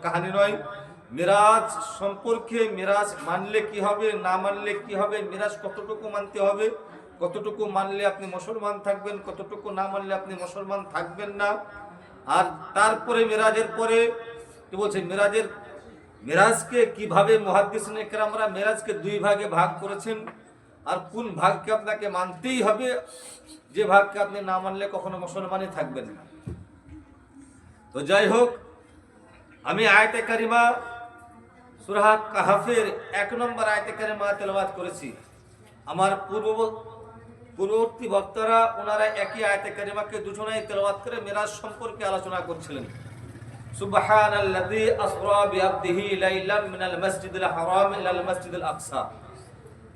কাহিনী নয়। মিরাজ সম্পর্কে, মিরাজ মানলে কি হবে, না মানলে কি হবে, মিরাজ কতটুকু মানতে হবে, কতটুকু মানলে আপনি মুসলমান থাকবেন, কতটুকু না মানলে আপনি মুসলমান থাকবেন না। আর তারপরে মিরাজের পরে কি বলছে, মিরাজকে কিভাবে মুহাদ্দিসিনে কেরামরা মিরাজকে দুই ভাগে ভাগ করেছেন, আর কোন ভাগকে আপনাকে মানতেই হবে, যে ভাগকে আপনি না মানলে কখনো মুসলমানই থাকবেন না। তো যাই হোক, আমি আয়াতে কারিমা সূরা কাহফের 1 নম্বর আয়াতে কারিমা তেলাওয়াত করেছি। আমার পূর্ববর্তী বক্তারা ওনারা একই আয়াতে কারিমাকে দুজনেই তেলাওয়াত করে মিরাজ সম্পর্কে আলোচনা করছিলেন। সুবহানাল্লাযী আসরা বিআবদিহি লাইলাম মিনাল মাসজিদিল হারাম ইলাল মাসজিদিল আকসা।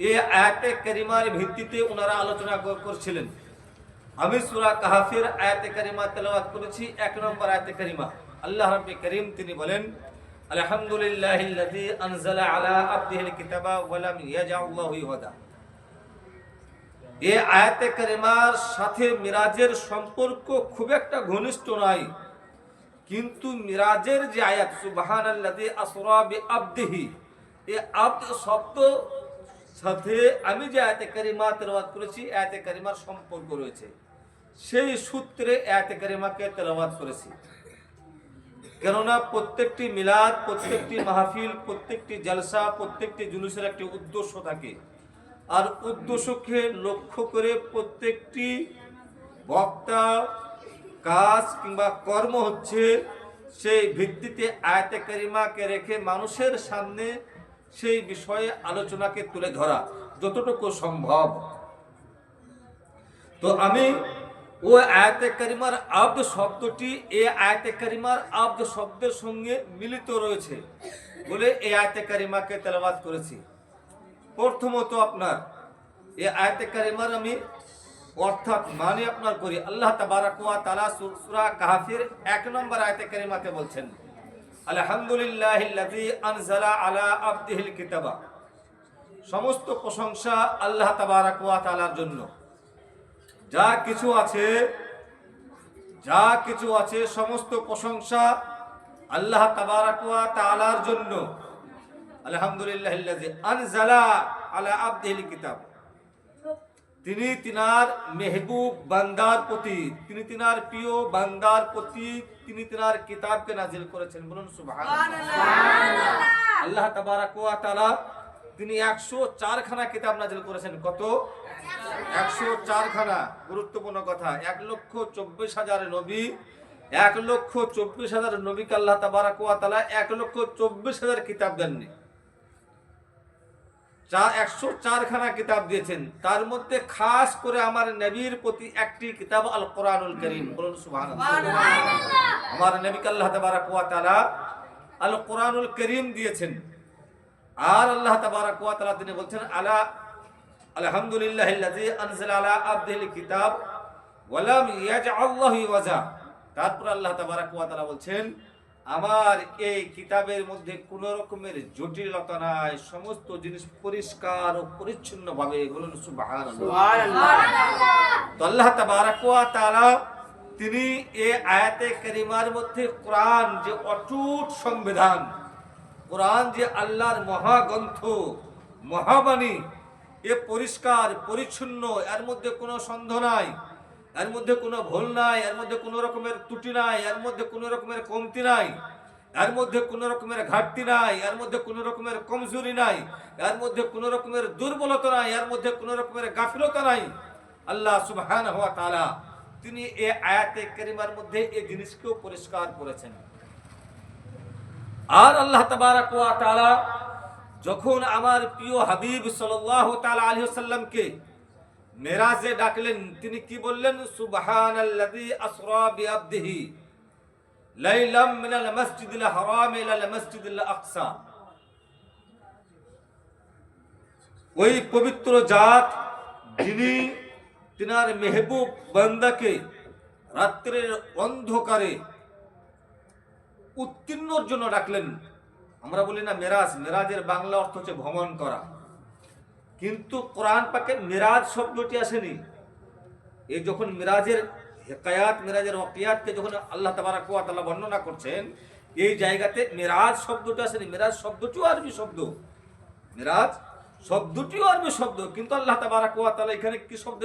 এই আয়াতে কারিমার ভিত্তিতে ওনারা আলোচনা করছিলেন। আমি সূরা কাহফের আয়াতে কারিমা তেলাওয়াত করেছি 1 নম্বর আয়াতে কারিমা। আল্লাহ রাব্বুল কারীম তিনি বলেন, আলহামদুলিল্লাহিল্লাযী আনজালা আলা আবদিহিল কিতাবা ওয়া লাম ইয়াজআল লাহু ইওয়াজা। এই আয়াতে কারিমার সাথে মিরাজের সম্পর্ক খুব একটা ঘনিষ্ঠ নয়, কিন্তু মিরাজের যে আয়াত সুবহানাল্লাযী আসরা বিআবদিহি, এই আবদ শব্দ সাথে আমি যে আয়াতে কারিমা তেলাওয়াত করেছি আয়াতে কারিমার সম্পর্ক রয়েছে, সেই সূত্রে আয়াতে কারিমাকে তেলাওয়াত করেছি। কেননা প্রত্যেকটি মিলাদ, প্রত্যেকটি মাহফিল, প্রত্যেকটি জলসা, প্রত্যেকটি জুলুসের একটি উদ্দেশ্য থাকে, আর উদ্দেশ্যকে লক্ষ্য করে প্রত্যেকটি বক্তা কাজ কিংবা কর্ম হচ্ছে সেই ভিত্তিতে আয়াতে কারিমাকে রেখে মানুষের সামনে সেই বিষয়ে আলোচনাকে তুলে ধরা যতটুকু সম্ভব। তো আমি ওই আয়াতে কারিমার আব্দ শব্দটি এই আয়াতে কারিমার আব্দ শব্দের সঙ্গে মিলিত রয়েছে বলে এই আয়াতে কারিমাকে তেলাওয়াত করেছি। প্রথমত আপনার এই আয়াতে কারিমার আমি অর্থাৎ মানে আপনার করি। আল্লাহ তাবারাক ওয়া তাআলা সূরা কাহফের 1 নম্বর আয়াতে কারিমাতে বলছেন, আলহামদুলিল্লাহিল্লাযী আনজালা আলা আবদিহিল কিতাবা। সমস্ত প্রশংসা আল্লাহ তাবারাক ওয়া তাআলার জন্য। যা কিছু আছে সমস্ত প্রশংসা আল্লাহ তাবারাক ওয়া তাআলার জন্য। আলহামদুলিল্লাহিল্লাযী আনজালা আলা আবদিহিল কিতাব। তিনি তিনার মেহবুব বান্দার প্রতি, তিনি তিনার প্রিয় বান্দার প্রতি তিনি তিনার কিতাবকে নাজিল করেছেন। বলুন সুবহানাল্লাহ। আল্লাহ তাবারাক ওয়া তাআলা তিনি 104 খানা কিতাব নাজিল করেছেন। কত? 104 খানা। গুরুত্বপূর্ণ কথা, 1,24,000 নবী, 1,24,000 নবীকে আল্লাহ তাবারাক ওয়া তাআলা 1,24,000 কিতাব দেননি, 104 খানা কিতাব দিয়েছেন। তার মধ্যে খাস করে আমার নবীর প্রতি একটি কিতাব আল কোরআনুল কারীম। বলুন সুবহানাল্লাহ। আমার নবীকে আল্লাহ তাবারাক ওয়া তাআলা আল কোরআনুল কারীম দিয়েছেন। আর আল্লাহ তাবারাক ওয়া তাআলা তিনি বলছেন, আলহামদুলিল্লাহিল্লাযী আনজালা আলা আবদিহিল কিতাব ওয়া লাম ইয়াজআল লাহু ইওয়াজা। তারপর আল্লাহ তাবারাক ওয়া তাআলা বলছেন, আমার এই কিতাবের মধ্যে কোন রকমের জটিলতা নাই, সমস্ত জিনিস পরিষ্কার ও পরিচ্ছন্ন ভাবে। বলুন সুবহানাল্লাহ। তো আল্লাহ তাবারাক ওয়া তাআলা তিনি এই আয়াতে কারিমার মধ্যে কোরআন যে অটুট সংবিধান, কোরআন যে আল্লাহর মহাগ্রন্থ, মহাবাণী, এ পরিষ্কার পরিচ্ছন্ন, এর মধ্যে কোনো সন্দেহ নাই, এর মধ্যে কোনো ভুল নাই, এর মধ্যে কোনো রকমের ত্রুটি নাই, এর মধ্যে কোনো রকমের কমতি নাই, এর মধ্যে কোনো রকমের ঘাটতি নাই, এর মধ্যে কোনো রকমের কমজোরি নাই, এর মধ্যে কোনো রকমের দুর্বলতা নাই, এর মধ্যে কোনো রকমের গাফিলতা নাই। আল্লাহ সুবহানাহু ওয়া তাআলা তিনি এই আয়াতে কারিমার মধ্যে এই জিনিসকেও পরিষ্কার করেছেন। আর আল্লাহ তাবারাক ওয়া তাআলা যখন আমার প্রিয় হাবিব সাল্লাল্লাহু তাআলা আলাইহি ওয়াসাল্লামকে মেরাজে ডাকলেন, তিনি কি বললেন? সুবহানাল্লাযী আসরা বিআবদিহি লাইলাম মিনাল মাসজিদিল হারাম ইলাল মাসজিদিল আকসা। ওই পবিত্র জাত যিনি তিনার মেহবুব বান্দাকে রাত্রের অন্ধকারে উত্তীর্ণর জন্য ডাকলেন। আমরা বলি না মেরাজ, মেরাজের বাংলা অর্থ হচ্ছে ভ্রমণ করা, কিন্তু কোরআন পাকে মিরাজ শব্দটি আসেনি। এই যখন মিরাজের হেকায়াত, মিরাজের ওয়াকিয়াতকে যখন আল্লাহ তাবারাক ওয়া তাআলা বর্ণনা করছেন, এই জায়গাতে মেরাজ শব্দটা আসেনি। মেরাজ শব্দটিও আরবি শব্দ, মেরাজ শব্দটিও আরবি শব্দ, কিন্তু আল্লাহ তাবারাক ওয়া তাআলা এখানে কি শব্দ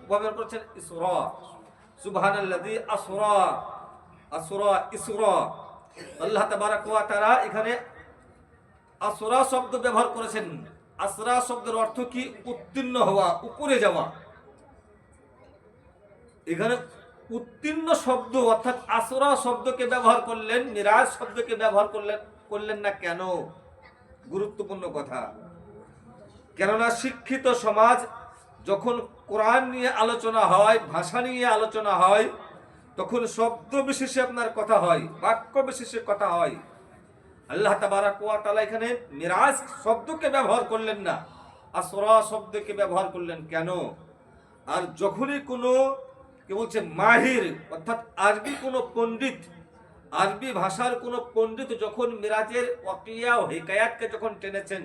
ব্যবহার করেছেন? ইসরা। সুবহানাল্লাযী আসরা, আসরা ইসরা। আল্লাহ তাবারাক ওয়া তাআলা এখানে আসরা শব্দ ব্যবহার করেছেন। আসরা শব্দের অর্থ কি? উত্তীর্ণ হওয়া, উপরে যাওয়া। এখানে উত্তীর্ণ শব্দ অর্থাৎ আসরা শব্দকে ব্যবহার করলেন, মিরাজ শব্দকে ব্যবহার করলেন না কেন? গুরুত্বপূর্ণ কথা। কেননা শিক্ষিত সমাজ যখন কোরআন নিয়ে আলোচনা হয়, ভাষা নিয়ে আলোচনা হয়, তখন শব্দ বিশেষে আপনার কথা হয়, বাক্য বিশেষে কথা হয়। আল্লাহ তাবারাক ওয়া তাআলা এখানে মিরাজ শব্দকে ব্যবহার করলেন না, আসরা শব্দকে ব্যবহার করলেন কেন? আর যখনই কোনো কি বলছে মাহির অর্থাৎ আরবি কোনো পণ্ডিত, আরবি ভাষার কোনো পণ্ডিত যখন মিরাজের ওয়াকিয়া ও হিকায়াতকে যখন টেনেছেন,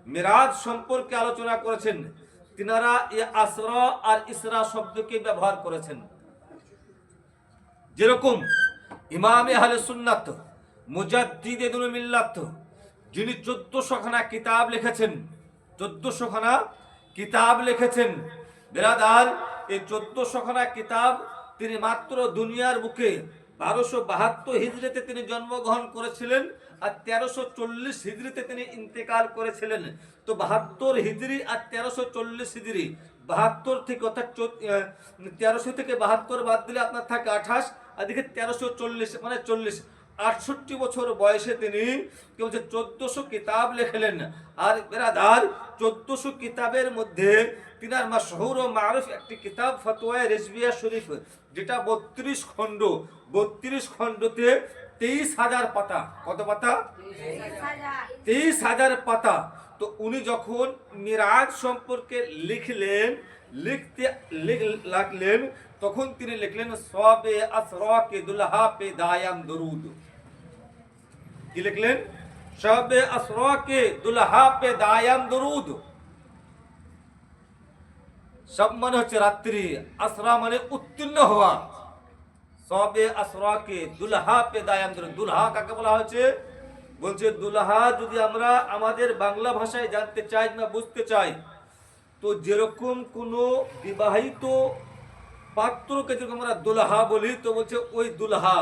মিরাজ সম্পর্কে আলোচনা করেছেন, তিনারা এই আসরা আর ইসরা শব্দকে ব্যবহার করেছেন। যেরকম ইমামে আহলে সুন্নাত মুজাদ্দিদে দুল মিল্লাত, যিনি 1400 খানা কিতাব লিখেছেন, 1400 খানা কিতাব লিখেছেন বেরাদার। এই 1400 খানা কিতাব তিনি মাত্র দুনিয়ার বুকে 1272 হিজরিতে তিনি জন্মগ্রহণ করেছিলেন, আর 1340 হিজরিতে তিনি ইন্তেকাল করেছিলেন। তো 72 হিজরি আর 1340 হিজরি, 72 থেকে অর্থাৎ 1300 থেকে 72 বাদ দিলে আপনার থাকে 28, আর দিকে 1340 মানে 40, 68 বছর বয়সে তিনি কি বলছে 1400 কিতাব লিখলেন। আর বেরাদার 1400 কিতাবের মধ্যে তিনার মাশহুর ও মারুফ একটি কিতাব ফতোয়া রিজভিয়া শরীফ, যেটা 32 খণ্ড, 32 খণ্ডতে 23,000 পাতা। কত পাতা? 23,000 পাতা। তো উনি যখন মিরাজ সম্পর্কে লিখতে লাগলেন, তখন তিনি লিখলেন সবে আসরা কে দুলহা পে দায়াম দরুদ। কি লিখলেন? সবে আসরা কে দুলহা পে দায়াম দরুদ। সব মানে হচ্ছে রাত্রি, আসরা মানে উত্তীর্ণ হওয়া। সবে আসরা কে দুলহা পে দায়াম দরুদ। দুলহা কাকে বলা হয়েছে? বলছে দুলহা যদি আমরা আমাদের বাংলা ভাষায় জানতে চাই না বুঝতে চাই, তো যেরকম কোনো বিবাহিত পাত্রকে যেরকম আমরা দুলহা বলি, তো বলছে ওই দুলহা,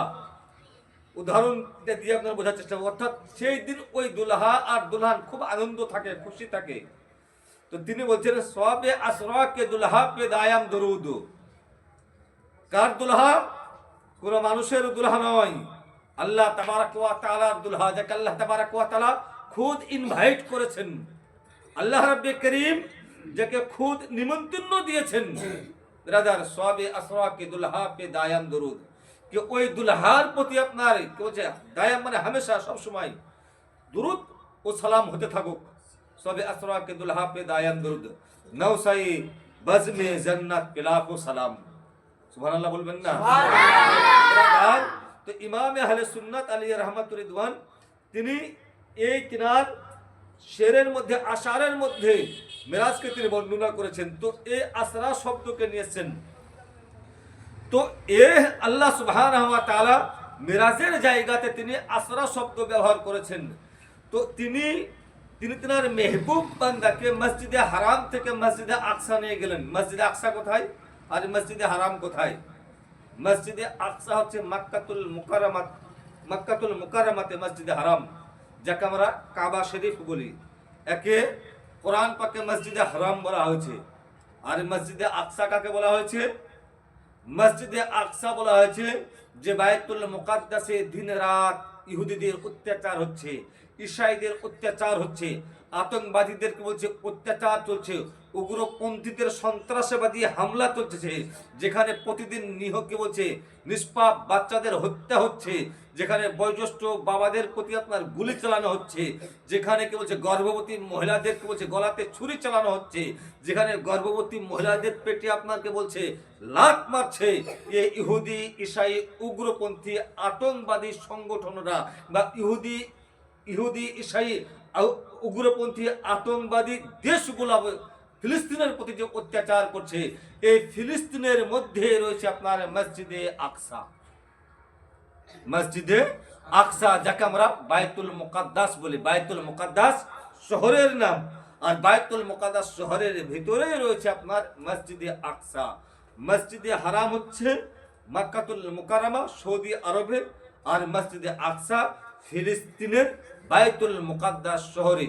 উদাহরণ দিয়ে আপনারা বোঝার চেষ্টা করুন। অর্থাৎ সেই দিন ওই দুলহা আর দুলহান খুব আনন্দ থাকে, খুশি থাকে। তো তিনি বলছেন সবে আসরা কে দুলহা পে দায়াম দরুদ। কার দুলহা? কোন মানুষের দুলহা নয়, আল্লাহ তাবারাক ওয়া তাআলার দুলহা, যাকে আল্লাহ তাবারাক ওয়া তাআলা খুদ ইনভাইট করেছেন। আল্লাহ রাব্বে করিম যাকে খুদ নিমন্ত্রণ দিয়েছেন, ব্রাদার সবে আসরা কে দুলহা পে দায়াম দরুদ, कि ওই দুলহার প্রতি আপনার কি বলছে দায়াম মানে হামেশা সব সময় দুরুদ ও সালাম হতে থাকুক। সবে আসরা কে দুলহা পে দায়াম দরুদ, নওসাই বজমে জান্নাত পে লাখো সালাম। সুবহানাল্লাহ বলবেন না? সুবহানাল্লাহ। তো ইমামে আহলে সুন্নাত আলাইহি রাহমাতুর রিদওয়ান তিনি এই তিনার শেরের মধ্যে, আশারের মধ্যে মিরাজকে তিনি বর্ণনা করেছেন। তো এই আসরা শব্দকে নিয়েছেন। তো এ আল্লাহ সুবহানাহু ওয়া তাআলা মিরাজের জায়গাতে তিনি আসরা শব্দ ব্যবহার করেছেন। তো তিনি তিনার মেহবুব বান্দাকে মসজিদে হারাম থেকে মসজিদে আকসা নিয়ে গেলেন। মসজিদে আকসা কোথায় আর মসজিদে হারাম কোথায়? মসজিদে আকসা হচ্ছে মক্কাতুল মুকাররমাতে মসজিদে হারাম, যাকে আমরা কাবা শরীফ বলি। একে কোরআন পাকে মসজিদে হারাম বলা হয়েছে। আর মসজিদে আকসা কাকে বলা হয়েছে? মসজিদে আকসা বলা হয়েছে যে বাইতুল মুকাদ্দাসে দিন রাত ইহুদিদের অত্যাচার হচ্ছে, ঈসাইদের অত্যাচার হচ্ছে, আতঙ্কবাদীদের কি বলছে অত্যাচার চলছে, উগ্রপন্থীদের সন্ত্রাসবাদী হামলা চলছে, যেখানে প্রতিদিন কি বলছে নিষ্পাপ বাচ্চাদের হত্যা হচ্ছে, যেখানে বয়োজ্যেষ্ঠ বাবাদের প্রতি আপনার গুলি চালানো হচ্ছে, যেখানে কি বলছে গর্ভবতী মহিলাদের কি বলছে গলাতে ছুরি চালানো হচ্ছে, যেখানে গর্ভবতী মহিলাদের পেটে আপনাকে বলছে লাত মারছে। এই ইহুদি ঈসাই উগ্রপন্থী আতঙ্কবাদী সংগঠনরা বা ইহুদি ঈসাই উগ্রপন্থী আতঙ্কবাদী দেশগুলো ফিলিস্তিনের প্রতি যে অত্যাচার করছে, এই ফিলিস্তিনের মধ্যে রয়েছে আপনার মসজিদে আকসা। মসজিদে আকসা, যাকে আমরা বাইতুল মুকাদ্দাস বলি। বাইতুল মুকাদ্দাস শহরের নাম, আর বাইতুল মুকাদ্দাস শহরের ভিতরেই রয়েছে আপনার মসজিদে আকসা। মসজিদে হারাম হচ্ছে মক্কাতুল মুকাররমা সৌদি আরবে, আর মসজিদে আকসা ফিলিস্তিনের বাইতুল মুকাদ্দাস শহরে।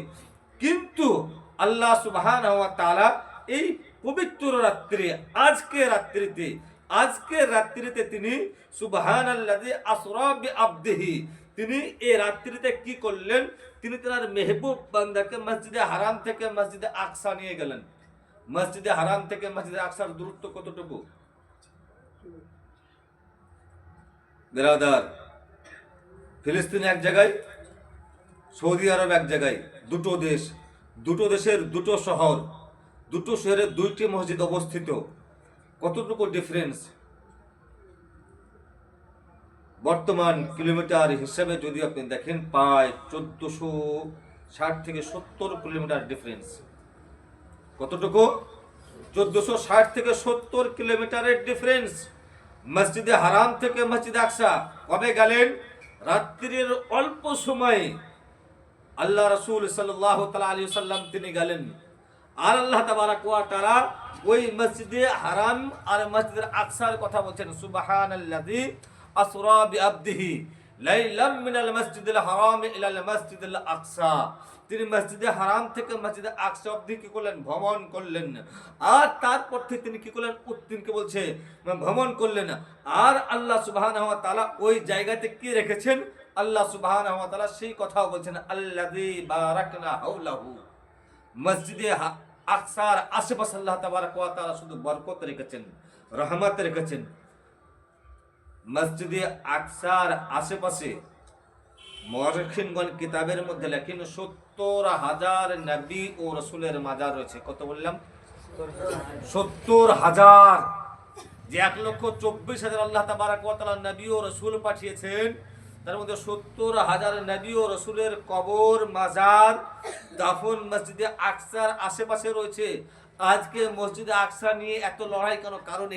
কিন্তু আল্লাহ সুবহানাহু ওয়া তাআলা এই পবিত্র রাত্রে, আজকে রাত্রিতে তিনি সুবহানাল্লাযী আসরা বিআবদিহি, তিনি এই রাত্রিতে কি করলেন? তিনি তার মেহবুব বান্দাকে মসজিদে হারাম থেকে মসজিদে আকসা নিয়ে গেলেন। মসজিদে হারাম থেকে মসজিদে আকসার দূরত্ব কতটুকু বিরাদার? ফিলিস্তিন এক জায়গায়, সৌদি আরব এক জায়গায়, দুটো দেশ, দুটো দেশের দুটো শহর, দুটো শহরে দুইটি মসজিদ অবস্থিত। কতটুকু ডিফারেন্স? বর্তমান কিলোমিটার হিসাবে যদি আপনি দেখেন, প্রায় 1460 থেকে 70 কিলোমিটার ডিফারেন্স। কতটুকু? 1460 থেকে 70 কিলোমিটারের ডিফারেন্স। মসজিদে হারাম থেকে মসজিদে আকসা কবে গেলেন? রাত্রির অল্প সময়ে আল্লাহ রাসূল সাল্লাল্লাহু তাআলা আলাইহি ওয়াসাল্লাম তিনি গেলেন। আর আল্লাহ তাবারাক ওয়া তাআলা ওই মসজিদে হারাম আর মসজিদে আকসার কথা বলছেন, সুবহানাল্লাযী আসরা বিআবদিহি লাইলাম মিনাল মসজিদিল হারাম ইলাল মসজিদিল আকসা। তিনি মসজিদে হারাম থেকে মসজিদে আকসা অবধি কি করলেন? ভ্রমণ করলেন। আর তারপর থেকে তিনি কি করলেন? উত্তীনকে বলছে ভ্রমণ করলেন। আর আল্লাহ সুবহানাহু ওয়া তাআলা ওই জায়গাতে কি রেখেছেন? আল্লাহ সুবহানাহু ওয়া তাআলা সেই কথাও বলছেন, আল্লাযী বারাকনা হাওলাহু। মসজিদে আকসার আশেপাশে আল্লাহ তাবারক ওয়া তাআলা শুধু বরকত রেখেছেন, রহমত রেখেছেন। মসজিদে আকসার আশেপাশে মুআররিখিনগণ কিতাবের মধ্যে লেখেন 70,000 নবী ও রাসূলের মাজার রয়েছে। কত বললাম? 70,000। যে 1,24,000 আল্লাহ তাবারক ওয়া তাআলা নবী ও রাসূল পাঠিয়েছেন, তার মধ্যে 70,000 নবী ও রাসূলের কবর, মাজার, দাফন মসজিদে আকসার আশেপাশে রয়েছে। আজকে মসজিদে আকসা নিয়ে এত লড়াই কেন? কারণ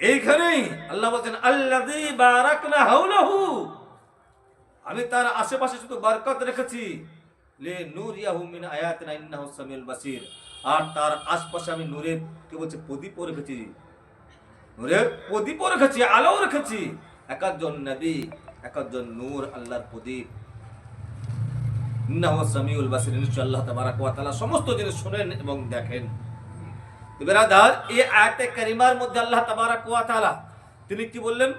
এইখানেই আল্লাহ বলছেন, আল্লাযী বারাকনা হাওলাহু, আমি তার আশেপাশে শুধু বরকত রেখেছি, লিনুরিয়াহু মিন আয়াতিনা ইন্নাহু সামিউল বাসীর। আর তার আশপাশে আমি নূরের কি বলছে? প্রদীপ রেখেছি, নূরের প্রদীপ রেখেছি, আলো রেখেছি। এক একজন নবী, এক একজন নূর, আল্লাহর প্রদীপ। ইন্নাহু সামিউল বাসীর, নিশ্চয় আল্লাহ তাবারক ওয়া তাআলা সমস্ত জিনিস শুনেন এবং দেখেন। বিরাদার, এই আয়াতে কারিমার মধ্যে আল্লাহ তাবারক ওয়া তাআলা তিনি কি বললেন?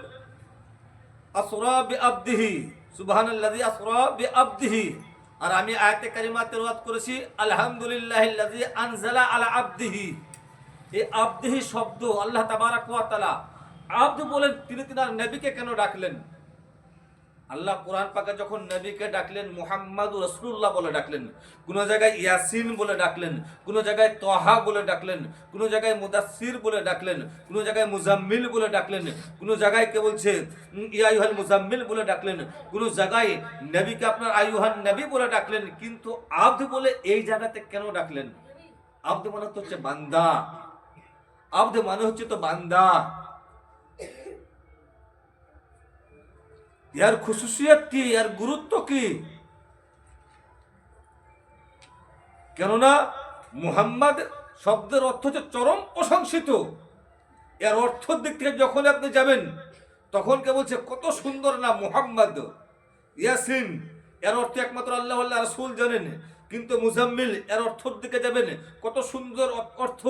আসরা বিআবদিহি, সুবহানাল্লাযী আসরা বিআবদিহি। আর আমি আয়াতে কারিমা তেলাওয়াত করেছি, আলহামদুলিল্লাহিল্লাযী আনজালা আলা আবদিহি। এই আবদিহি শব্দ আল্লাহ তাবারক ওয়া তাআলা আব্দ বলেন, তিনি তার নবীকে কেন ডাকলেন? আল্লাহ কোরআন পাকে যখন নবীকে ডাকলেন মুহাম্মাদুর রাসূলুল্লাহ বলে ডাকলেন, কোন জায়গায় ইয়াসিন বলে ডাকলেন, কোন জায়গায় তাহা বলে ডাকলেন, কোন জায়গায় মুদাসসির বলে ডাকলেন, কোন জায়গায় মুজাম্মিল বলে ডাকলেন, কোন জায়গায় কে বলছে ইয়া আইয়ুহাল মুজাম্মিল বলে ডাকলেন, কোন জায়গায় নবীকে আপনার আইয়ুহান নবী বলে ডাকলেন। কিন্তু আব্দ বলে এই জায়গাতে কেন ডাকলেন? আব্দ মানে হচ্ছে বান্দা, আব্দ মানে হচ্ছে তো বান্দা। এর খুশুসিয়ত কি, এর গুরুত্ব কি? কেননা মুহাম্মদ শব্দের অর্থ হচ্ছে চরম প্রশংসিত। এর অর্থের দিক থেকে যখন আপনি যাবেন, তখন কে বলছে কত সুন্দর না মুহাম্মদ। ইয়াসিন এর অর্থ একমাত্র আল্লাহ আল্লাহ রাসূল জানেন। কিন্তু মুজাম্মিল এর অর্থের দিকে যাবেন, কত সুন্দর অর্থ।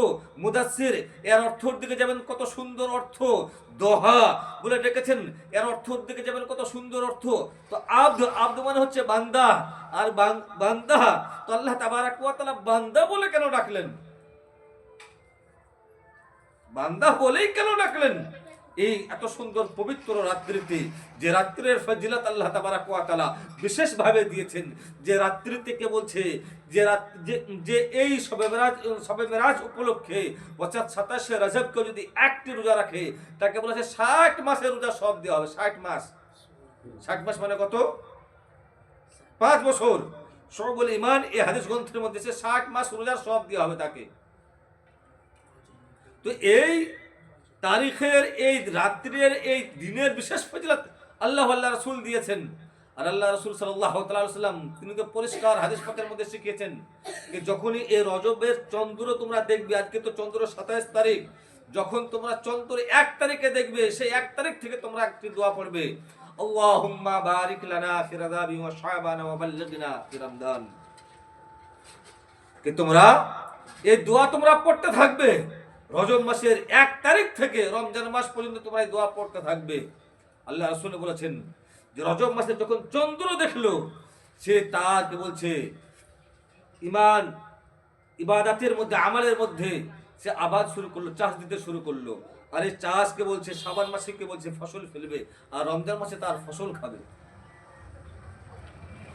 মুদাসসির এর অর্থের দিকে যাবেন, কত সুন্দর অর্থ। দোহা বলে ডেকেছেন, এর অর্থের দিকে যাবেন, কত সুন্দর অর্থ। তো আব্দ মানে হচ্ছে বান্দা। আর বান্দা তো আল্লাহ তাবারক ওয়া তাআলা বান্দা বলে কেন ডাকলেন? বান্দা বলেই কেন ডাকলেন? এই এত সুন্দর পবিত্র রাত্রিতে, যে রাত্রির ফজিলত আল্লাহ তাবারক ওয়া তাআলা বিশেষ ভাবে দিয়েছেন, যে রাত্রিতে কে বলছে যে এই শবে মেরাজ উপলক্ষে অর্থাৎ 27শে রজবকে যদি একটি রোজা রাখে, তাকে বলেছে 60 মাসের রোজা সব দেওয়া হবে। 60 মাস, 60 মাস মানে কত? 5 বছর। শুবুল ঈমান এই হাদিস গ্রন্থের মধ্যে 60 মাস রোজা সব দেওয়া হবে তাকে। তো এই তারিখের এই রাত্রের এই দিনের বিশেষ ফজিলত আল্লাহ রাসূল দিয়েছেন। আর আল্লাহ রাসূল সাল্লাল্লাহু তাআলা সাল্লাম তিনি তো পরিষ্কার হাদিস পাকের মধ্যে শিখিয়েছেন যে যখনই এই রজবের চন্দ্র তোমরা দেখবে, আজকে তো চন্দ্র 27 তারিখ, যখন তোমরা চন্দ্র 1 তারিখে দেখবে, সেই 1 তারিখ থেকে তোমরা একটি দোয়া পড়বে, আল্লাহুম্মা বারিক লানা ফি রাদাবি ওয়া শাবান ওয়া বাল্লিগনা ফি রমজান। কি তোমরা এই দোয়া তোমরা পড়তে থাকবে, রজব মাসের 1 তারিখ থেকে রমজান মাস পর্যন্ত তোমরা এই দোয়া পড়তে থাকবে। আল্লাহ রাসূল বলেছেন যে রজব মাসে যখন চন্দ্র দেখলো, সে তার কি বলছে ঈমান ইবাদতের মধ্যে, আমলের মধ্যে সে আবাদ শুরু করলো, চাষ দিতে শুরু করলো। আর এই চাষকে বলছে শাবান মাসে কে বলছে ফসল ফেলবে, আর রমজান মাসে তার ফসল খাবে।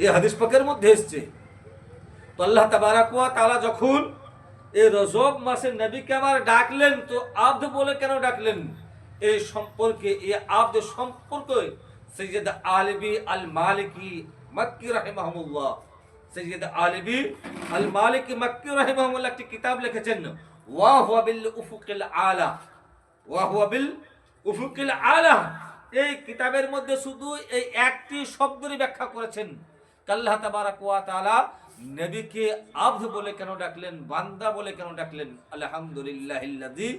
এই হাদিস পাকের মধ্যে এসছে। তো আল্লাহ তাবারাক ওয়া তাআলা যখন এই রজব মাসে নবীকে আমার ডাকলেন, তো আব্দ বলে কেন ডাকলেন? এই সম্পর্কে, এই আব্দ সম্পর্কে সৈয়দ আলবী আল মালিকি মক্কি রাহিমাহুল্লাহ, সৈয়দ আলবী আল মালিকি মক্কি রাহিমাহুল্লাহ একটি কিতাব লিখেছেন, ওয়া হুয়া বিল উফুকিল আলা, ওয়া হুয়া বিল উফুকিল আলা। এই কিতাবের মধ্যে শুধু এই একটি শব্দেরই ব্যাখ্যা করেছেন। আল্লাহ তাবারাক ওয়া তাআলা নবীকে আব্দ বলে কেন ডাকলেন, বান্দা বলে কেন ডাকলেন? আলহামদুলিল্লাহিল্লাযী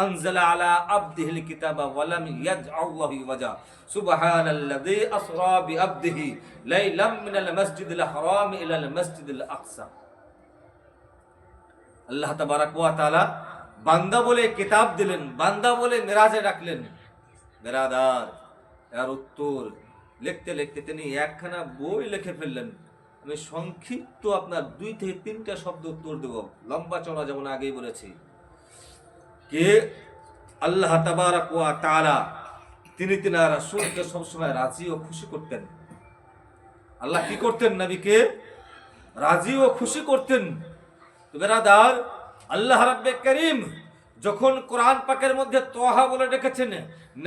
আনজালা আলা আবদিহিল কিতাবা ওয়া লাম ইয়াজআল লাহু ওয়াজা, সুবহানাল্লাযী আসরা বিআবদিহি লাইলাম মিনাল মাসজিদিল হারাম ইলাল মাসজিদিল আকসা। আল্লাহ তাবারাক ওয়া তাআলা বান্দা বলে কিতাব দিলেন, বান্দা বলে মিরাজে ডাকলেন। বেরাদার, এর উত্তর লিখতে লিখতে তিনি একখানা বই লিখে ফেললেন। আমি সংক্ষিপ্ত আপনার 2 থেকে 3টা শব্দ উত্তর দেব, লম্বা চড়া যেমন আগেই বলেছি। কে আল্লাহ তাবারাক ওয়া তাআলা তিনি তিনার রাসূলকে সবসময় রাজি ও খুশি করতেন। আল্লাহ কি করতেন? নবীকে রাজি ও খুশি করতেন। তো বেরাদার, আল্লাহ রাব্বে কারীম যখন কোরআন পাকের মধ্যে তোহা বলে ডেকেছেন,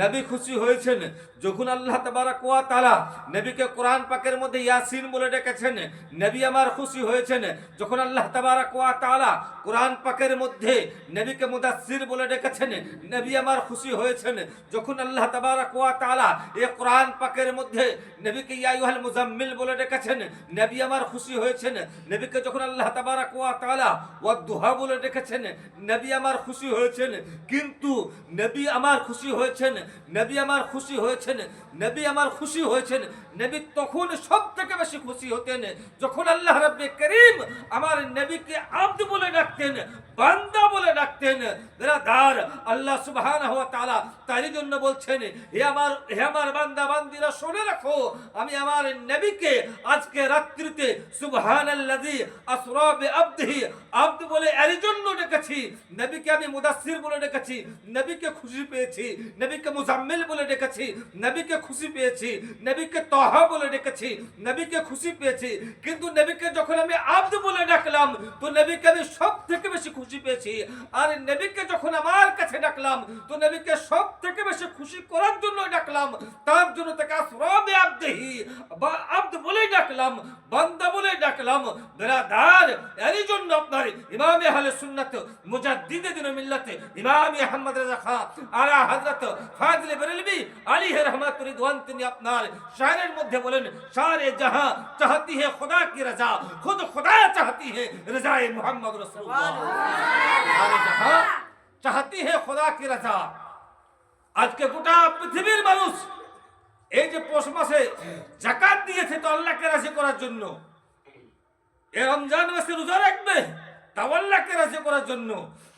নবী খুশি হয়েছেন। যখন আল্লাহ তাবারাক ওয়া তাআলা নবীকে কোরআন পাকের মধ্যে ইয়াসিন বলে ডেকেছেন, নবী আমার খুশি হয়েছেন। যখন আল্লাহ তাবারাক ওয়া তাআলা কোরআন পাকের মধ্যে নবীকে মুদাসসির বলে ডেকেছেন, নবী আমার খুশি হয়েছেন। যখন আল্লাহ তাবারাক ওয়া তাআলা এই কোরআন পাকের মধ্যে নবীকে ইয়া আইয়ুহাল মুজাম্মিল বলে ডেকেছেন, নবী আমার খুশি হয়েছেন। নবীকে যখন আল্লাহ তাবারাক ওয়া তাআলা ওয়াদ দুহা বলে ডেকেছেন, নবী আমার খুশি হয়েছেন। কিন্তু নবী আমার খুশি হয়েছেন, নবী আমার খুশি হয়েছেন, নবী আমার খুশি হয়েছেন। নবী তখন সব থেকে বেশি খুশি হতেন যখন আল্লাহ রাব্বে কারীম আমার নবীকে আব্দ বলে ডাকতেন, বান্দা বলে ডাকতেন। বেরাদার, আল্লাহ সুবহানাহু ওয়া তাআলা তারই জন্য বলছেন, হে আমার বান্দা বান্দিরা শুনে রাখো, আমি আমার নবীকে আজকে রাত্রিতে সুবহানাল্লাযী আসরা বিআবদিহি আব্দ বলে এর জন্য ডেকেছি। নবীকে আমি মুদাসসির বলে ডেকেছি, নবীকে খুশি পেয়েছি। নবীকে মুজাম্মিল বলে ডেকেছি, নবীকে খুশি পেয়েছি। নবীকে তোহা বলে ডেকেছি, নবীকে খুশি পেয়েছি। কিন্তু নবীকে যখন আমি আব্দ বলে ডাকলাম, তো নবীকে আমি সব থেকে বেশি খুশি পেয়েছি। আর নবীকে যখন আমার কাছে ডাকলাম, তো নবীকে সব থেকে বেশি খুশি করার জন্য ডাকলাম। তার জন্য তাকে আসরা বিআবদিহি বা আব্দ বলেই ডাকলাম, বান্দা বলেই ডাকলাম। বেরাদার, এরই জন্য আপনার ইমাম আহলে সুন্নাত মুজাদ্দিদে দ্বীন মিল্লাত ইমাম আহমদ রাজা খান আলা হযরত ফাজিল বেরেলভী আলাইহি রাহমাতুর রিদওয়ান তিনি আপনার শায়রের মধ্যে বলেন, সারে জাহাं চাহতি है खुदा की रजा, खुद खुदा चाहती है रजाए मोहम्मद रसूलुल्लाह। सारे जहां चाहती है खुदा की रजा। আজকে গোটা পৃথিবীর মানুষ এই যে পৌষ মাসে যাকাত দিয়েছে তো আল্লাহকে রাজি করার জন্য, এই রমজান মাসে রোজা রাখবে তাও আল্লাহকে রাজি করার জন্য,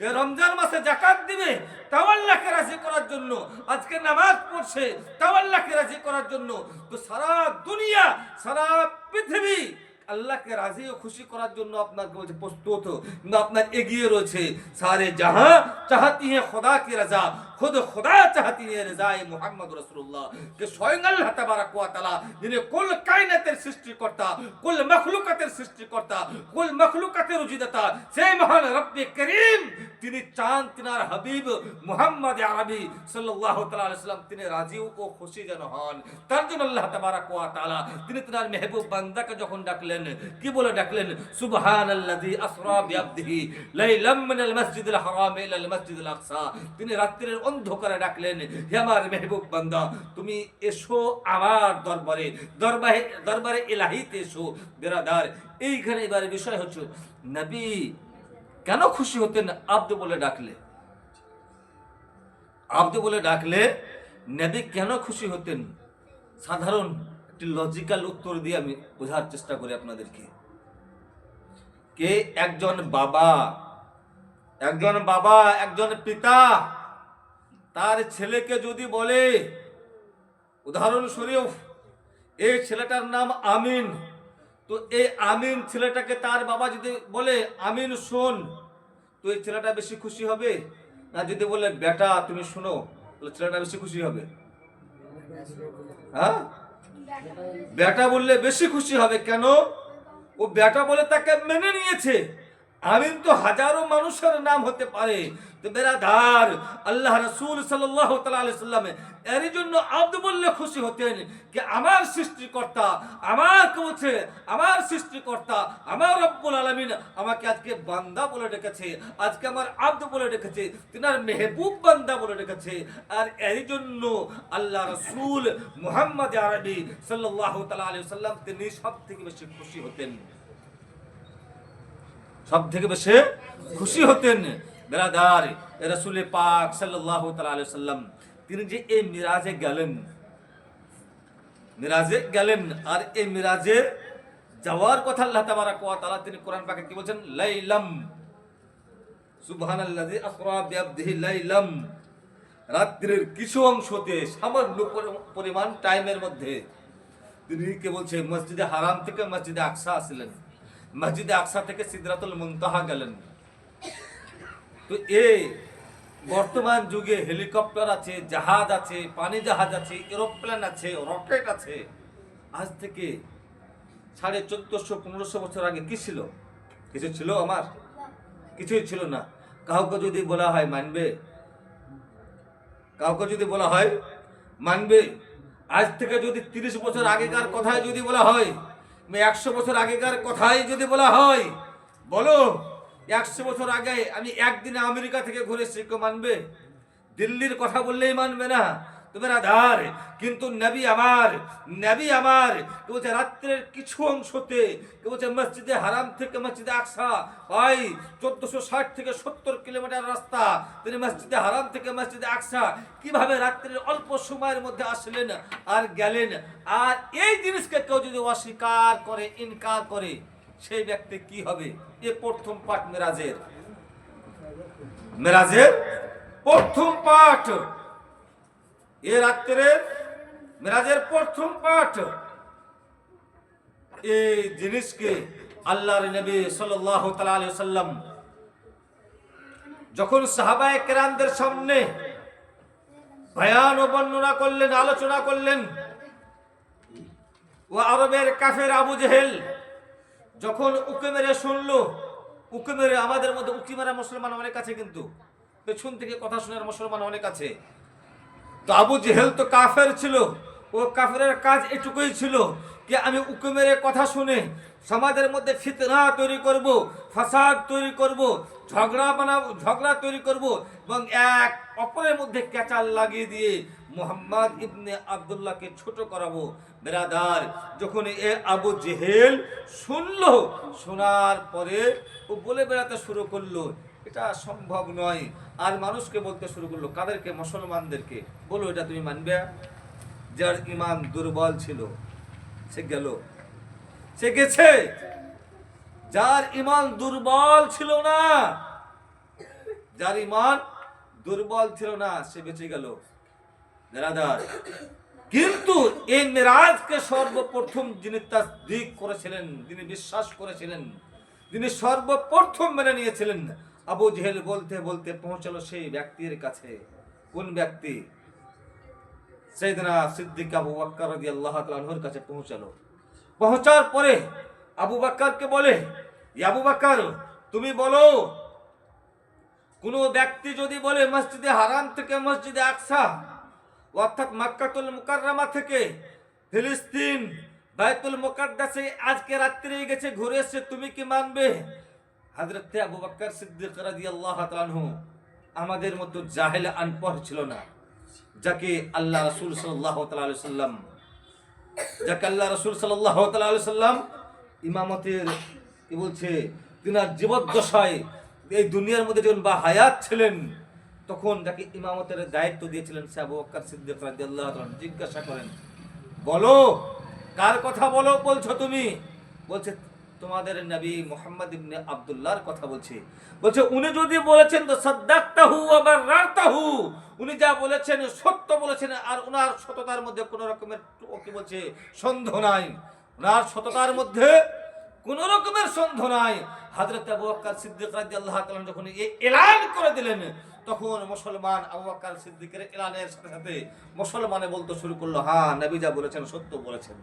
এই রমজান মাসে যাকাত দিবে তাও আল্লাহকে রাজি করার জন্য, আজকে নামাজ পড়ছে তাও আল্লাহকে রাজি করার জন্য। তো সারা দুনিয়া, সারা পৃথিবী আল্লাহকে রাজি ও খুশি করার জন্য আপনার প্রস্তুত, আপনার এগিয়ে রয়েছে। সারে জাহাं চাহতি है खुदा की रजा, खुद खुदा चाहती है रजाए मोहम्मद रसूलुल्लाह। कि स्वयं আল্লাহ তাবারাক ওয়া তাআলা যিনি কুল কায়নাতের সৃষ্টিকর্তা, কুল মাখলুকাতের সৃষ্টিকর্তা, কুল মাখলুকাতের রুজিদাতা, সেই মহান রব্বে করিম তিনি চান তিনার হাবিব মুহাম্মদ আরবি সাল্লাল্লাহু তাআলা আলাইহি সাল্লাম তিনি রাজি ও খুশি যেন হন। তার জন্য আল্লাহ তাবারাক ওয়া তাআলা তিনি তিনার মেহবুব বান্দাকে যখন ডাকলেন, কি বলে ডাকলেন? সুবহানাল্লাযী আসরা বিআবদিহি লাইলাম মিনাল মাসজিদিল হারাম ইলাল মাসজিদিল আকসা। তিনি রাত্রির অন্ধকারে ডাকলেন, হে আমার মেহবুব বান্দা, তুমি এসো আমার দরবারে, দরবারে ইলাহিতে এসো। বেরাদার, এইখানে এবারে বিষয় হচ্ছে নবী কেন খুশি হতেন আব্দ বলে ডাকলে? আব্দ বলে ডাকলে নবী কেন খুশি হতেন? সাধারণ একটি লজিক্যাল উত্তর দিয়ে আমি বোঝার চেষ্টা করি আপনাদেরকে। কে একজন বাবা, একজন পিতা তার ছেলেকে যদি বলে, উদাহরণস্বরূপ এই ছেলেটার নাম আমিন, তো এই আমিন ছেলেটাকে তার বাবা যদি বলে আমিন শোন, তো এই ছেলেটা বেশি খুশি হবে না যদি বলে বেটা তুমি শোনো, তাহলে ছেলেটা বেশি খুশি হবে? হ্যাঁ, বেটা বললে বেশি খুশি হবে। কেন? ও বেটা বলে তাকে মেনে নিয়েছে। আমিন তো হাজারো মানুষের নাম হতে পারে। তো বেরাদার, আল্লাহ রাসূল সাল্লাল্লাহু তাআলা আলাইহি সাল্লাম এর জন্য আব্দ বললে খুশি হতেন যে আমার সৃষ্টিকর্তা, আমাকে বলছে আমার সৃষ্টিকর্তা, আমার রব্বুল আলামিন আমাকে আজকে বান্দা বলে ডেকেছে, আজকে আমার আব্দ বলে ডেকেছে, তিনার মেহবুব বান্দা বলে ডেকেছে। আর এর জন্য আল্লাহ রাসূল মুহাম্মদ আরবি সাল্লাল্লাহু তাআলা আলাইহি সাল্লাম তিনি সবথেকে বেশি খুশি হতেন, সবথেকে বেশি খুশি হতেন। বেরাদার, রাসূল পাক সাল্লাল্লাহু তাআলা আলাইহি সাল্লাম তিনি যে এই মিরাজে গেলেন, আর এই মিরাজে যাওয়ার কথা আল্লাহ তাবারাক ওয়া তাআলা তিনি কোরআন পাকে কি বলেন? লাইলাম, সুবহানাল্লাযী আসরা বিআবদিহি লাইলাম, রাত্রির কিছু অংশতে সামান্য পরিমাণ টাইমের মধ্যে তিনি কে বলছে মসজিদে হারাম থেকে মসজিদে আকসা আসলেন, মসজিদে আকসা থেকে সিদরাতুল মুনতাহা গেলেন। তো এই বর্তমান যুগে হেলিকপ্টার আছে, জাহাজ আছে, পানি জাহাজ আছে, এরোপ্লেন আছে, রকেট আছে। আজ থেকে 1450-1500 বছর আগে কি ছিল? কিছু ছিল? আমার কিছুই ছিল না। কাউকে যদি বলা হয় মানবে? কাউকে যদি বলা হয় মানবে? আজ থেকে যদি 30 বছর আগেকার কথাই যদি বলা হয়, 100 বছর আগেকার কথাই যদি বলা হয়, বলো 100 বছর আগে আমি একদিনে আমেরিকা থেকে ঘুরে এসেছি, কেউ মানবে? দিল্লির কথা বললেই মানবে না। তোমার আধার কিন্তু নবী আমার কেউ বলছে রাত্রের কিছু অংশতে, কেউ বলছে মসজিদে হারাম থেকে মসজিদে আকসা, ভাই 1460 থেকে 70 কিলোমিটার রাস্তা, তিনি মসজিদে হারাম থেকে মসজিদে আকসা কিভাবে রাত্রের অল্প সময়ের মধ্যে আসলেন আর গেলেন। আর এই জিনিসকে কেউ যদি অস্বীকার করে, ইনকার করে, সেই ব্যক্তি কি হবে? এ প্রথম পাঠ মেরাজের প্রথম পাঠ, এ রাত্রের মেরাজের প্রথম পাঠ। এই জিনিসকে আল্লাহর নবী সাল্লাল্লাহু তাআলা আলাইহি ওয়াসাল্লাম যখন সাহাবায়ে কেরামদের সামনে বয়ান ও বর্ণনা করলেন, আলোচনা করলেন, ও আরবের কাফের আবু জেহেল যখন উকি মেরে শুনলো, উকি মেরে, আমাদের মধ্যে উকি মারা মুসলমান অনেক আছে, কিন্তু পেছন থেকে কথা শোনার মুসলমান অনেক আছে। তো আবু জেহেল তো কাফের ছিল, ও কাফেরের কাজ এটুকুই ছিল যে আমি উকি মেরে কথা শুনে সমাজের মধ্যে ফিতনা তৈরি করব, ফাসাদ তৈরি করব, ঝগড়া তৈরি করব, এবং এক অপরের মধ্যে ক্যাচাল লাগিয়ে দিয়ে মুহাম্মদ ইবনে আব্দুল্লাহকে ছোট করাবো। বেরাদার, যখন এ আবু জেহেল শুনলো, শোনার পরে ও বলে বেড়াতে শুরু করলো এটা সম্ভব নয়। আর মানুষকে বলতে শুরু করলো, কাদেরকে? মুসলমানদেরকে। বলো এটা তুমি মানবে? যার ঈমান দুর্বল ছিল সে গেল, সে গেছে। যার ঈমান দুর্বল ছিল না, যার ঈমান দুর্বল ছিল না, সে বেঁচে গেল। বেরাদার, কিন্তু এই মেরাজকে সর্বপ্রথম যিনি তাসদীক করেছিলেন, যিনি বিশ্বাস করেছিলেন, যিনি সর্বপ্রথম মেনে নিয়েছিলেন, আবু জেহেল বলতে বলতে পৌঁছালো সেই ব্যক্তির কাছে। কোন ব্যক্তি? সাইয়েদনা সিদ্দিক আবু বকর রাদিয়াল্লাহু তাআলা আনহুর কাছে পৌঁছালো। পৌঁছার পরে আবু বকরকে বলে, ইয়া আবু বকর, তুমি বলো কোনো ব্যক্তি যদি বলে মসজিদে হারাম থেকে মসজিদে আকসা, অর্থাৎ মক্কাতুল মুকাররমা থেকে ফিলিস্তিন বাইতুল মুকাদ্দাসে আজকে রাত্রে গেছে ঘুরে এসে, তুমি কি মানবে? হযরত আবু বকর সিদ্দিক রাদিয়াল্লাহু তাআলা আনহু আমাদের মতো জাহেল আনপড় ছিল না, যাকে আল্লাহ রাসূল সাল্লাল্লাহু তাআলা আলাইহি সাল্লাম ইমামতের কি বলছে তিনার জীবদ্দশায় এই দুনিয়ার মধ্যে যখন বা হায়াত ছিলেন, তখন যাকে ইমামতের দায়িত্ব দিয়েছিলেন সে আবু বকর সিদ্দিক রাদিয়াল্লাহু তাআলা। জিজ্ঞাসা করেন, বলো কার কথা বলছো তুমি? বলছে তোমাদের নবী মুহাম্মদ ইবনে আব্দুল্লাহর কথা বলছি। বলছে উনি যদি বলেছেন তো সাদ্দাকতাহু ওয়া বাররাতাহু, উনি যা বলেছেন সত্য বলেছেন, আর ওনার সততার মধ্যে কোনো রকমের কি বলছে সন্দেহ নাই, ওনার সততার মধ্যে কোন রকমের সন্দেহ নাই। হযরত আবু বকর সিদ্দিক রাদিয়াল্লাহু তাআলা যখন এই এলান করে দিলেন, তখন মুসলমান আবু বকর সিদ্দিকের এলানের সাথে সাথে মুসলমানে বলতে শুরু করলো, হ্যাঁ নবী যা বলেছেন সত্য বলেছেন।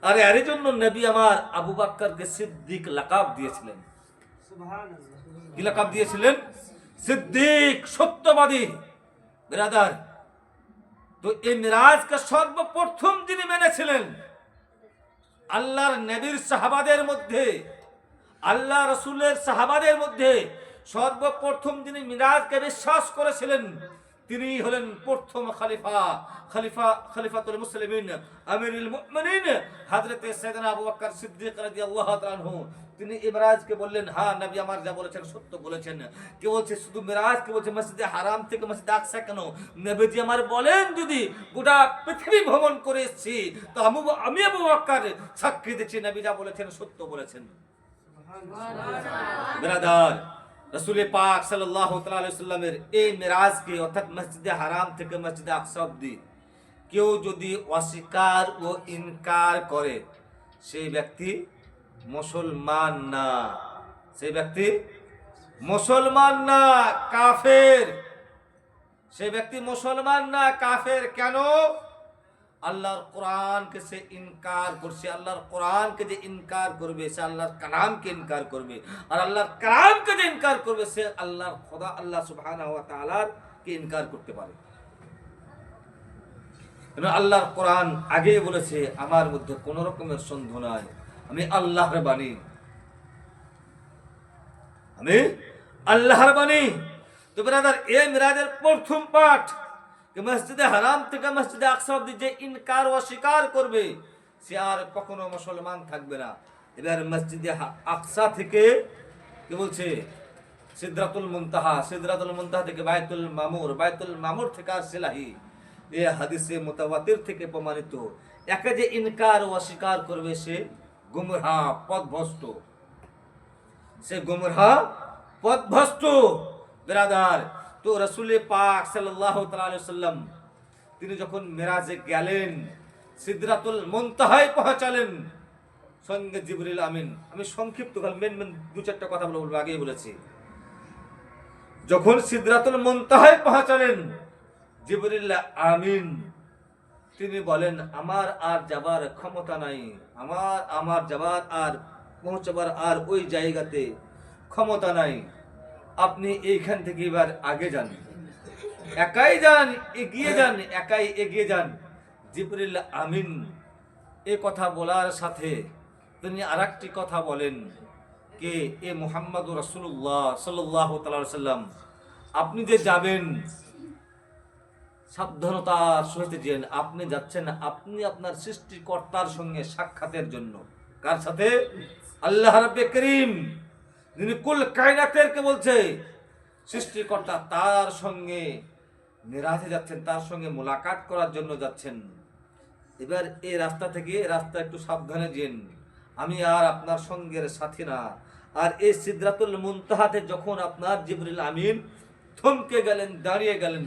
আরে এর জন্য নবী আমার আবু বকরকে সিদ্দিক লাকাব দিয়েছিলেন। সুবহানাল্লাহ। কি লাকাব দিয়েছিলেন? সিদ্দিক, সত্যবাদী। ব্রাদার, তো এই মিরাজকে সর্বপ্রথম যিনি মেনেছিলেন আল্লাহর নবীর সাহাবাদের মধ্যে, আল্লাহ রাসূলের সাহাবাদের মধ্যে সর্বপ্রথম যিনি মিরাজকে বিশ্বাস করেছিলেন, তিনি হলেন প্রথম খলিফাতুল মুসলিমিন আমিরুল মুমিনিন হযরত সাইয়েদনা আবু বকর সিদ্দিক রাদিয়াল্লাহু তাআলা আনহু। তিনি মিরাজকে বললেন, হ্যাঁ নবী আমার যা বলেছেন সত্য বলেছেন। কে বলছে শুধু মিরাজকে বলছে মসজিদে হারাম থেকে মসজিদে আকসা কেন? নবীজি আমার বলেন যদি গোটা পৃথিবী ভ্রমণ করে এসেছি, তো আমি আবু বকর সাক্ষী দিচ্ছি নবী যা বলেছেন সত্য বলেছেন। সুবহানাল্লাহ। ব্রাদার, রাসূল পাক সাল্লাল্লাহু তাআলা আলাইহি সাল্লামের এই মিরাজকে অর্থাৎ মসজিদে হারাম থেকে মসজিদে আকসা অবধি কেউ যদি অস্বীকার ও ইনকার করে, সেই ব্যক্তি মুসলমান না, সেই ব্যক্তি মুসলমান না, কাফের। সেই ব্যক্তি মুসলমান না, কাফের। কেন? আল্লাহর কোরআনকে সে ইনকার করছে। আল্লাহর কোরআনকে যে ইনকার করবে সে আল্লাহর কালামকে ইনকার করবে, আর আল্লাহর কালামকে যে ইনকার করবে সে আল্লাহর খোদা আল্লাহ সুবহানাহু ওয়া তাআলার কে ইনকার করতে পারে। আল্লাহর কোরআন আগেই বলেছে আমার মধ্যে কোন রকমের সন্দেহ নাই, আমি আল্লাহর বাণী, আমি আল্লাহর বাণী। তো ব্রাদার, এই মিরাজের প্রথম পাঠ মসজিদে হারাম থেকে মসজিদে আকসা অবধি যে ইনকার অস্বীকার করবে সে আর কখনো মুসলমান থাকবে না। এবার মসজিদে আকসা থেকে কি বলছে সিদরাতুল মুনতাহা, সিদরাতুল মুনতাহা থেকে বাইতুল মামুর, বাইতুল মামুর থেকে আর সিলাহি, এই হাদিসে মুতাওয়াতির থেকে প্রমাণিত। একে যে ইনকার ও অস্বীকার করবে সে গুমরাহ, পথভ্রষ্ট, সে গুমরাহ পথভ্রষ্ট। ব্রাদার, তো রাসূল পাক সাল্লাল্লাহু তাআলা আলাইহি সাল্লাম তিনি যখন মিরাজে গেলেন, সিদরাতুল মুনতাহায় পৌঁছালেন, সঙ্গে জিবরিল আমিন। আমি সংক্ষিপ্ত মেন দু চারটা কথা বলবো, আগেই বলেছি। যখন সিদরাতুল মুনতাহায় পৌঁছালেন, জিবরিল আমিন তিনি বলেন, আমার আর যাবার ক্ষমতা নাই, আমার যাবার আর পৌঁছাবার আর ওই জায়গাতে ক্ষমতা নাই, আপনি এইখান থেকে এবার আগে যান, একাই যান, এগিয়ে যান, একাই এগিয়ে যান। জিবরিল আমিন এ কথা বলার সাথে তিনি আরেকটি কথা বলেন, কে এ মুহাম্মদুর রাসূলুল্লাহ সাল্লাল্লাহু তাআলা আলাইহি সাল্লাম, আপনি যে যাবেন সাবধানতার সহিত যেন, আপনি যাচ্ছেন আপনি আপনার সৃষ্টিকর্তার সঙ্গে সাক্ষাতের জন্য। কার সাথে? আল্লাহ রাব্বে করিম, যিনি কুল কায়নাতের কে বলছে সৃষ্টিকর্তা, তার সঙ্গে মিরাজে যাচ্ছেন, তার সঙ্গে মোলাকাত করার জন্য যাচ্ছেন। এবার এই রাস্তা থেকে রাস্তা একটু সাবধানে যেন, আমি আর আপনার সঙ্গের সাথী না। আর এই সিদরাতুল মুনতাহাতে যখন আপনার জিবরিল আমিন থমকে গেলেন, দাঁড়িয়ে গেলেন,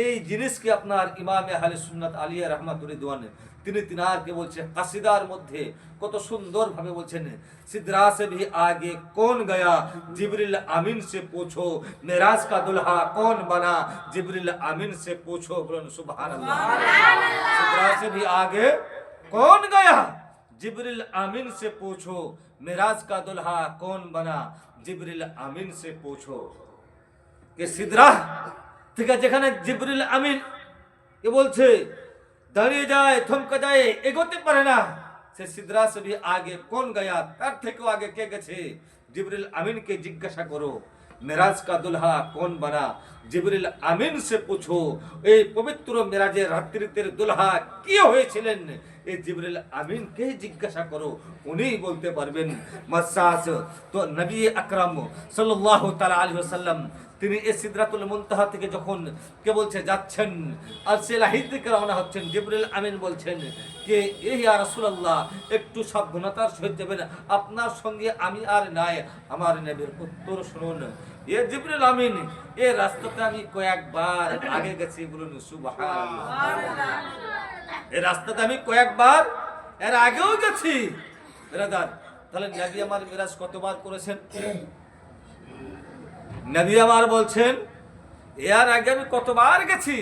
এই জিনিসকে আপনার ইমামে আহলে সুন্নাত আলিয়া রাহমাতুর রিদওয়ান তিনি তিনারকে বলছে কাসিদার মধ্যে কত সুন্দর ভাবে বলছেন, সিদরা से भी आगे कौन गया जिब्रिल आमीन से पूछो, मेराज का दुल्हा कौन बना जिब्रिल आमीन से पूछो। बोलन सुभान अल्लाह। सिदरा से भी आगे कौन गया जिब्रिल आमीन से पूछो, मेराज का दुल्हा कौन बना जिब्रिल आमीन से पूछो। কে সিদরা থেকে যেখানে জিবরিল আমিন এ বলছে দাঁড়িয়ে যায়, থমকে যায়, এগোতে পারে না, সে সিদরা সে ভি আগে কোন গয়া, তার থেকেও আগে কে গেছে? जिब्रील अमीन के जिज्ञासा करो मेराज का दुल्हा कौन बना। जिब्रील अमीन से पूछो এই পবিত্র মেরাজের রাত্রিতে দুলহা কি হয়েছিলেন, এই জিবরিল আমিন কে জিজ্ঞাসা করো, উনিই বলতে পারবেন। মাসাস তো নবী আকরাম সাল্লাল্লাহু তাআলা আলাইহি ওয়াসাল্লাম তিনি এই সিদরাতুল মুনতাহা থেকে যখন কে বলছে যাচ্ছেন আর সে লাহিদ দিকে রওনা হচ্ছেন, জিবরিল আমিন বলছেন কে এ ইয়া রাসূলুল্লাহ একটু সাবধানতার সহিত যাবেন, আপনার সঙ্গে আমি আর নাই। আমার নবীর উত্তর শুনুন, এ জিবরিল আমিন এই রাস্তাতে আমি কয়েকবার আগে গেছি, বলুন সুবহানাল্লাহ। এই রাস্তাতে আমি কয়েকবার এর আগেও গেছি। ব্রাদার, তাহলে নবী আমার মিরাজ কতবার করেছেন? নবী আমার বলছেন এর আগে আমি কতবার গেছি।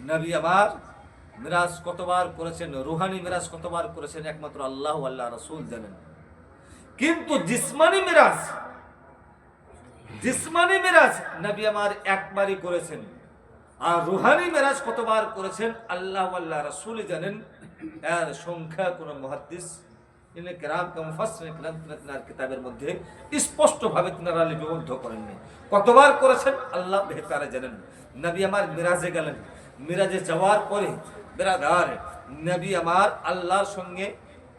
নবী আমার মিরাজ কতবার করেছেন, রুহানি মিরাজ কতবার করেছেন, একমাত্র আল্লাহ আল্লাহ রাসূল জানেন। কিন্তু জিসমানি মিরাজ নবী আমার একবারই করেছেন। আর রুহানি মিরাজ কতবার করেছেন আল্লাহ আল্লাহ রাসূল জানেন। এর সংখ্যা কোন মুহাদ্দিস কেরাম কে মুফাসসির কেরাম তিনার কিতাবের মধ্যে স্পষ্ট ভাবে তিনারা লিপিবদ্ধ করেননি। কতবার করেছেন আল্লাহ বেহতারে জানেন। নবী আমার মিরাজে গেলেন, মিরাজে যাওয়ার পরে বেরাদার নবী আমার আল্লাহর সঙ্গে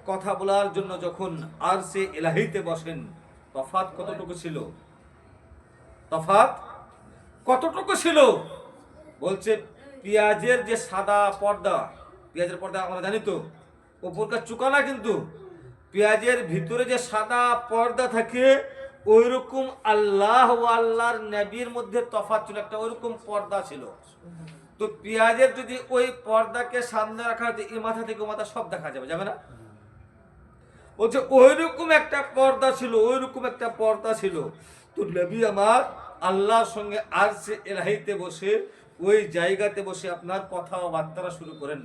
কথা বলার জন্য যখন আরশে ইলাহিতে বসেন, তফাত কতটুকু ছিল? তফাত কতটুকু ছিল? বলছে পেঁয়াজের যে সাদা পর্দা, পেঁয়াজের পর্দা আমরা জানি তো উপরকার চুকানা, কিন্তু পেঁয়াজের ভিতরে যে সাদা পর্দা থাকে ওইরকম আল্লাহ ও আল্লাহর নবীর মধ্যে তফাৎ ছিল, একটা ওইরকম পর্দা ছিল। তো পেঁয়াজের যদি ওই পর্দাকে সামনে রাখা হয়, এই মাথা থেকে ও মাথা সব দেখা যাবে, যাবে না? বলছে ওইরকম একটা পর্দা ছিল, ওইরকম একটা পর্দা ছিল। তো নবী আমার আল্লাহর সঙ্গে আরশে ইলাহিতে বসে ওই জায়গাতে বসে আপনার কথাবার্তা শুরু করেন।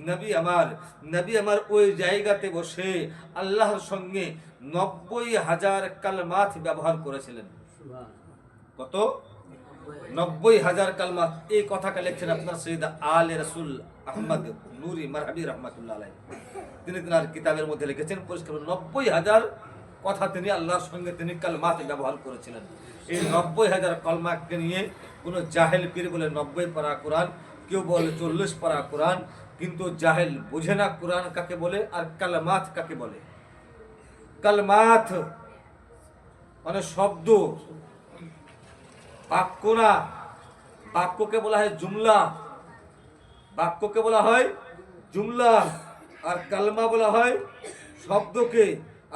নবী আমার ওই জায়গাতে বসে আল্লাহর সঙ্গে 90,000 কালমাত ব্যবহার করেছিলেন। কত? 90,000 কালমাত। এই কথাটা লিখছেন আপনার সৈয়দ আলে রাসূল আহমদ নুরি মারহাবি রহমাতুল্লাহ আলাইহি। তিনি তার কিতাবের মধ্যে লিখেছেন পরিষ্কার 90,000 কথা তিনি আল্লাহর সঙ্গে তিনি কালমাত ব্যবহার করেছিলেন। এই 90,000 কলমাকে নিয়ে কোনো জাহেল পীর বলে 90 পারা কোরআন, কেউ বলে 40 পারা কোরআন, কিন্তু জাহেল বুঝে না কোরআন কাকে বলে আর কালমাত কাকে বলে। কালমাত মানে শব্দ, বাক্য না। বাক্যকে বলা হয় জুমলা, বাক্যকে বলা হয় জুমলা, আর কালমা বলা হয় শব্দকে।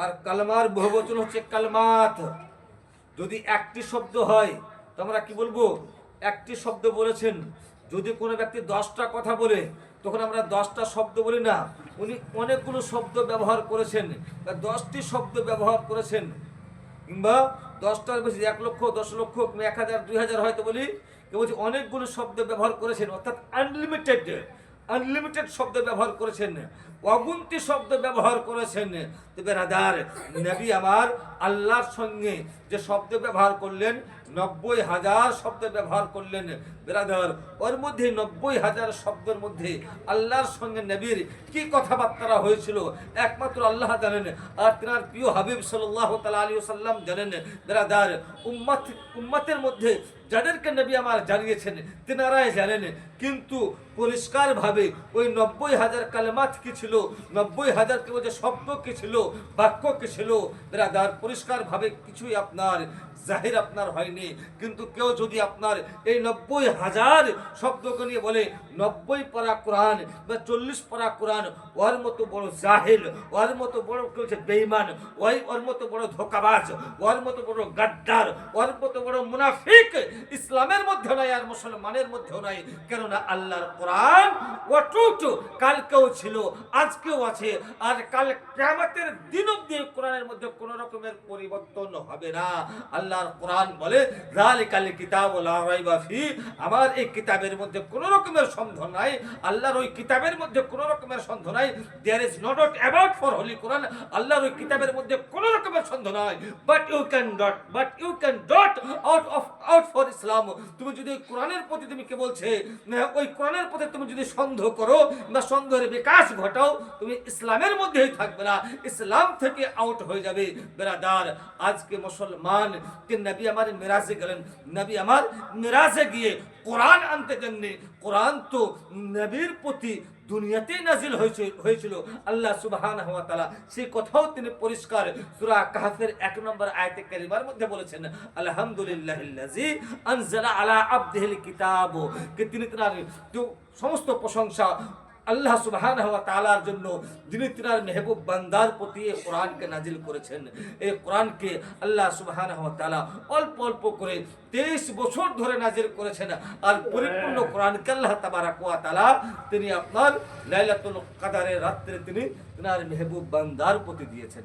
আর কালমার বহুবচন হচ্ছে কালমাত। যদি একটি শব্দ হয় তো আমরা কি বলবো? একটি শব্দ বলেছেন। যদি কোনো ব্যক্তি 10টা কথা বলে তখন আমরা 10টা শব্দ বলি না, উনি অনেকগুলো শব্দ ব্যবহার করেছেন বা 10টি শব্দ ব্যবহার করেছেন, কিংবা 10টার বেশি 1 লক্ষ 10 লক্ষ 1000 2000 হয়তো বলি, কেউ বলছে অনেকগুলো শব্দ ব্যবহার করেছেন, অর্থাৎ আনলিমিটেড শব্দ ব্যবহার করেছেন, অগুন্তি শব্দ ব্যবহার করেছেন। তবে রাদার নবী আমার আল্লাহর সঙ্গে যে শব্দ ব্যবহার করলেন 90,000 শব্দ ব্যবহার করলেন। বেরাদার ওর মধ্যে 90,000 শব্দের মধ্যে আল্লাহর সঙ্গে নবীর কি কথাবার্তা হয়েছিল একমাত্র আল্লাহ জানেন, আর তিনার প্রিয় হাবিব সাল্লাল্লাহু তাআলা আলাইহি ওয়াসাল্লাম জানেন। বেরাদার উম্মতের মধ্যে যাদেরকে নবী আমার জানিয়েছেন তিনারাই জানেন। কিন্তু পরিষ্কারভাবে ওই 90,000 কালেমাত কি ছিল, 90,000 যে শব্দ কি ছিল, বাক্য কি ছিল, বেরাদার পরিষ্কারভাবে কিছুই আপনার জাহির আপনার হয়নি। কিন্তু কেউ যদি আপনার এই 90,000 শব্দকে নিয়ে বলে 90 পারা কোরআন বা 40 পারা কোরআন, ওর মতো বড় জাহিল, ওর মতো বড় কেউ বেঈমান, ওর মতো বড় ধোঁকাবাজ, ওর মতো বড় গাদ্দার, ওর মতো বড় মুনাফিক ইসলামের মধ্যে নাই আর মুসলমানের মধ্যেও নাই। কেননা আল্লাহর কোরআন অটুট, কালকেও ছিল, আজকেও আছে, আর কাল কিয়ামতের দিন অবধি কোরআনের মধ্যে কোনো রকমের পরিবর্তন হবে না। আল্লাহর কোরআন বলে যালিকাল কিতাবু লা রাইবা ফি, আমার এই কিতাবের মধ্যে কোনো রকমের সন্দেহ নাই, আল্লাহর ওই কিতাবের মধ্যে কোনো রকমের সন্দেহ নাই। There is no doubt about for holy Quran, আল্লাহর ওই কিতাবের মধ্যে কোনো রকমের সন্দেহ নাই। But you can doubt out for Islam. তুমি যদি কোরআনের প্রতি তুমি কে বলছে ওই কোরআনের প্রতি তুমি যদি সন্দেহ করো বা সন্দেহের বিকাশ ঘটাও, তুমি ইসলামের মধ্যেই থাকবে না, ইসলাম থেকে আউট হয়ে যাবে। বেরাদার, আজকে মুসলমান কে নবী আমার মিরাজে গেলেন, নবী আমার মিরাজে গিয়ে কোরআন আনতে দেননি। কোরআন তো নবীর প্রতি দুনিয়াতেই নাজিল হয়েছিল। আল্লাহ সুবহানাহু ওয়া তাআলা সেই কথাও তিনি পরিষ্কার সূরা কাহফের 1 নম্বর আয়াতে কারিমার মধ্যে বলেছেন, আলহামদুলিল্লাহিল্লাযী আনজালা আলা আবদিহিল কিতাব, কে তিনি তার সমস্ত প্রশংসা আল্লাহ সুবহানাহু ওয়া তাআলার জন্য, যিনি তিনার মেহবুব বান্দার প্রতি এই কোরআনকে নাজিল করেছেন। এই কোরআনকে আল্লাহ সুবহানাহু ওয়া তাআলা অল্প অল্প করে 23 বছর ধরে নাজিল করেছেন, আর পরিপূর্ণ কোরআনকে আল্লাহ তাবারাক ওয়া তাআলা তিনি আপনার লাইলাতুল কদরের রাত্রে তিনি তিনার মেহবুব বান্দার প্রতি দিয়েছেন।